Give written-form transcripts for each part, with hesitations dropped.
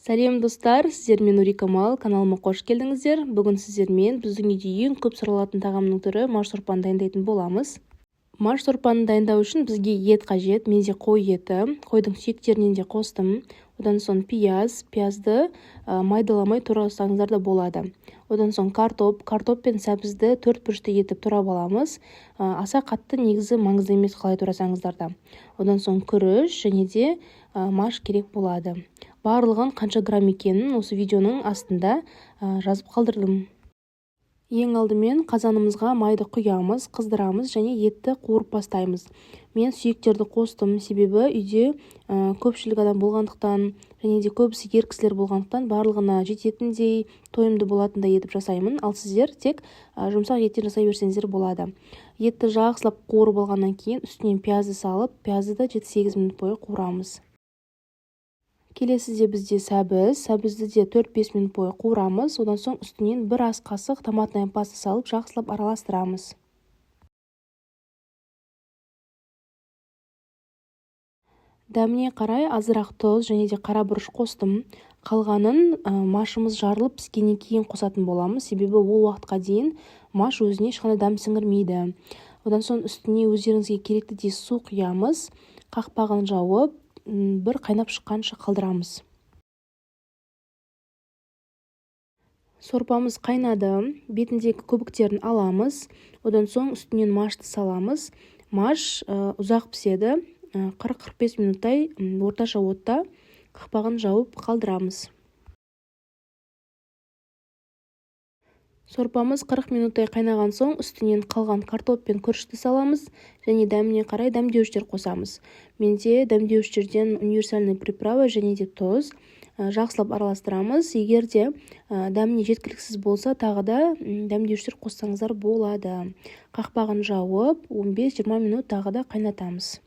Сәлем достар, сіздермен Камал каналыма қош келдіңіздер. Бүгін сіздермен біздің үйде ең көп сұралатын тағамның түрі маш сорпаны дайындайтын боламыз. Маш сорпаны дайындау үшін бізге ет қажет. Менде қой еті, қойдың сүйектерінен де қостым. Одан соң пиязды майдаламай тураласаңыздар да болады. Одан соң картоп пен сәбізді 4 бұрышты етіп турап аламыз. Аса қатты негізі маңызды емес, қалай турасаңыздар да. Одан соң күріш және де маш керек болады. Барлығын қанша грамм екенін осы видеоның астында жазып қалдырдым. Ең алдымен қазанымызға майды құямыз, қыздырамыз және етті қуырып бастаймыз. Мен сүйектерді қостым, себебі үйде көпшілік адам болғандықтан және де көбісі ер кісілер болғандықтан барлығына жететіндей, тойымды болатындай етіп жасаймын. Ал сіздер тек жұмсақ еттен жасай берсеңіздер болады. Етті жақсылап қуырып алғаннан кейін үстінен пиязды салып, пиязды да 7-8 минут бойы қуырамыз. Келесіде бізде сәбізді де 4-5 минут бойы қуырамыз. Одан соң үстінен бір ас қасық томатная паста салып жақсылап араластырамыз. Дәміне қарай азырақ тұз және де қара бұрыш қостым. Қалғанын машымыз жарылып піскеннен кейін қосатын боламыз, себебі ол уақытқа дейін маш өзіне ешқандай дәм сіңірмейді. Одан соң үстіне өздеріңізге керектідей су құямыз, қақпағын жауып, бір қайнап шыққанша қалдырамыз. Сорпамыз қайнады, бетіндегі көбіктерін аламыз. Одан соң үстінен машты саламыз. Маш ұзақ піседі, 40-45 минуттай орташа отта қақпағын жауып қалдырамыз. Сорпамыз 40 минуттай қайнаған соң үстінен қалған картоп пен күрішті саламыз және дәміне қарай дәмдеуіштер қосамыз. Менде дәмдеуіштерден универсальный приправа және де тұз. Жақсылап араластырамыз. Егер де дәміне жеткіліксіз болса, тағы да дәмдеуіштер қоссаңыздар болады. Қақпағын жауып 15-20 минут тағы да қайнатамыз.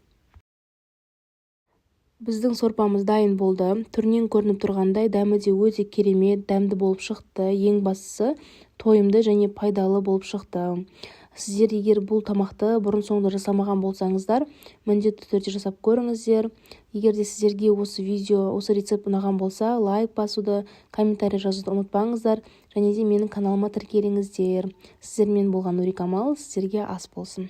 Біздің сорпамыз дайын болды. Түрінен көрініп тұрғандай дәмі де өте керемет, дәмді болып шықты. Ең бастысы тойымды және пайдалы болып шықты. Сіздер егер бұл тамақты бұрын-соңды жасамаған болсаңыздар, міндетті түрде жасап көріңіздер. Егер де сіздерге осы рецепт ұнаған болса, лайк басуды, комментарий жазуды ұмытпаңыздар. Және де менің каналыма тіркеліңіздер. Сіздермен болған Камал, сіздерге ас болсын.